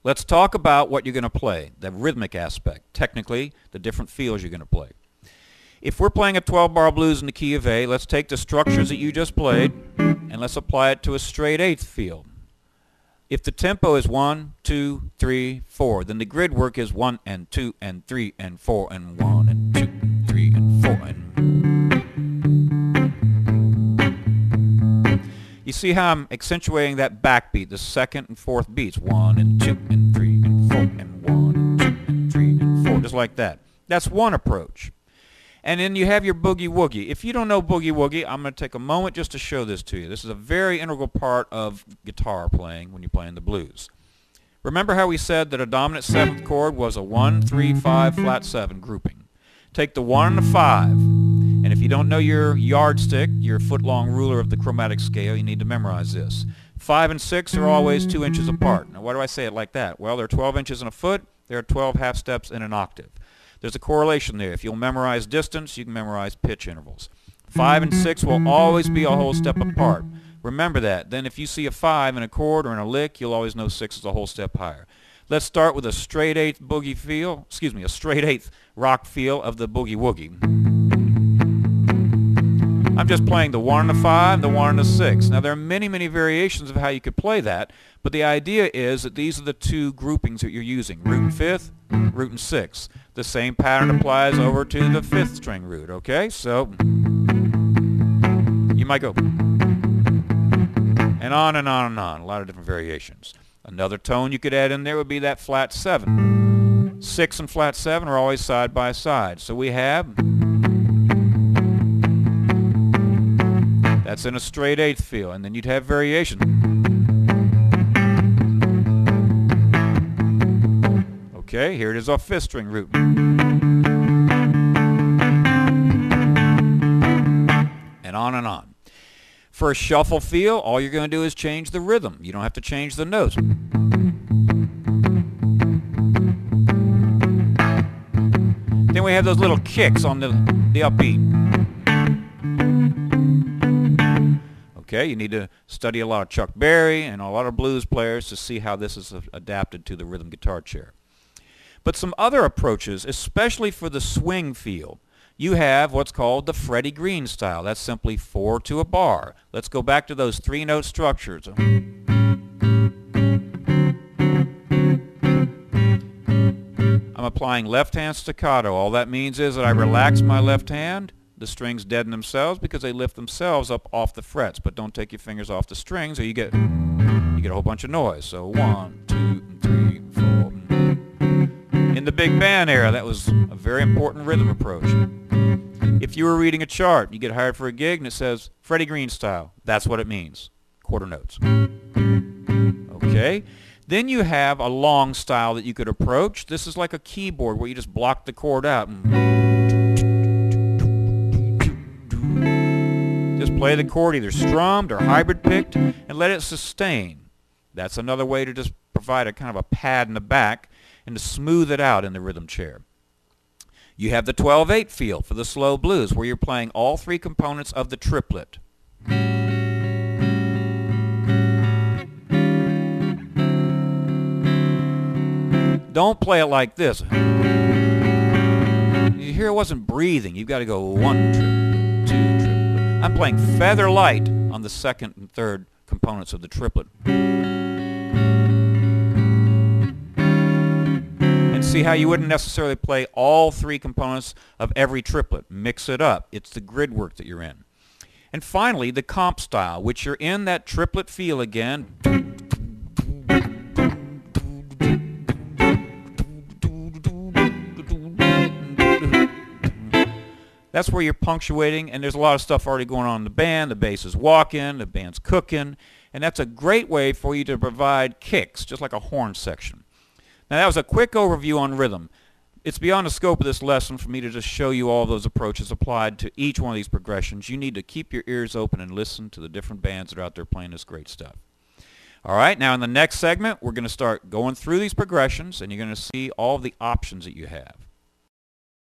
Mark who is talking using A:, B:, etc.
A: Let's talk about what you're going to play, the rhythmic aspect, technically the different feels you're going to play. If we're playing a 12-bar blues in the key of A, let's take the structures that you just played and let's apply it to a straight eighth feel. If the tempo is 1, 2, 3, 4, then the grid work is 1 and 2 and 3 and 4 and 1 and 2 and 3 and 4 and... You see how I'm accentuating that backbeat, the second and fourth beats. 1 and 2 and 3 and 4 and 1 and 2 and 3 and 4, just like that. That's one approach. And then you have your Boogie Woogie. If you don't know Boogie Woogie, I'm going to take a moment just to show this to you. This is a very integral part of guitar playing when you're playing the blues. Remember how we said that a dominant 7th chord was a 1, 3, 5, flat 7 grouping. Take the 1 and the 5. And if you don't know your yardstick, your foot-long ruler of the chromatic scale, you need to memorize this. 5 and 6 are always 2 inches apart. Now why do I say it like that? Well, there are 12 inches in a foot. There are 12 half steps in an octave. There's a correlation there. If you'll memorize distance, you can memorize pitch intervals. 5 and 6 will always be a whole step apart. Remember that. Then if you see a 5 in a chord or in a lick, you'll always know 6 is a whole step higher. Let's start with a straight eighth boogie feel, a straight eighth rock feel of the Boogie Woogie. I'm just playing the 1 and the 5, the 1 and the 6. Now there are many, many variations of how you could play that, but the idea is that these are the two groupings that you're using, root and 5th, root and 6th. The same pattern applies over to the 5th string root, okay? So you might go and on and on and on, a lot of different variations. Another tone you could add in there would be that flat 7. 6 and flat 7 are always side by side. So we have, that's in a straight eighth feel, and then you'd have variation. Okay, here it is off 5th string root. And on and on. For a shuffle feel, all you're going to do is change the rhythm. You don't have to change the notes. Then we have those little kicks on the upbeat. Okay, you need to study a lot of Chuck Berry and a lot of blues players to see how this is adapted to the rhythm guitar chair. But some other approaches, especially for the swing feel, you have what's called the Freddie Green style. That's simply 4 to a bar. Let's go back to those 3-note structures. I'm applying left hand staccato. All that means is that I relax my left hand. The strings deaden themselves because they lift themselves up off the frets, but don't take your fingers off the strings or you get a whole bunch of noise. So 1, 2, 3, 4. In the big band era, that was a very important rhythm approach. If you were reading a chart, you get hired for a gig and it says Freddie Green style. That's what it means. Quarter notes. Okay. Then you have a long style that you could approach. This is like a keyboard where you just block the chord out. Just play the chord either strummed or hybrid picked and let it sustain. That's another way to just provide a kind of a pad in the back and to smooth it out in the rhythm chair. You have the 12/8 feel for the slow blues where you're playing all 3 components of the triplet. Don't play it like this. You hear it wasn't breathing. You've got to go 1 triplet, 2 triplet. I'm playing feather light on the 2nd and 3rd components of the triplet. And see how you wouldn't necessarily play all 3 components of every triplet. Mix it up. It's the grid work that you're in. And finally, the comp style, which you're in that triplet feel again. That's where you're punctuating, and there's a lot of stuff already going on in the band. The bass is walking, the band's cooking, and that's a great way for you to provide kicks, just like a horn section. Now that was a quick overview on rhythm. It's beyond the scope of this lesson for me to just show you all those approaches applied to each one of these progressions. You need to keep your ears open and listen to the different bands that are out there playing this great stuff. All right, now in the next segment, we're going to start going through these progressions, and you're going to see all the options that you have.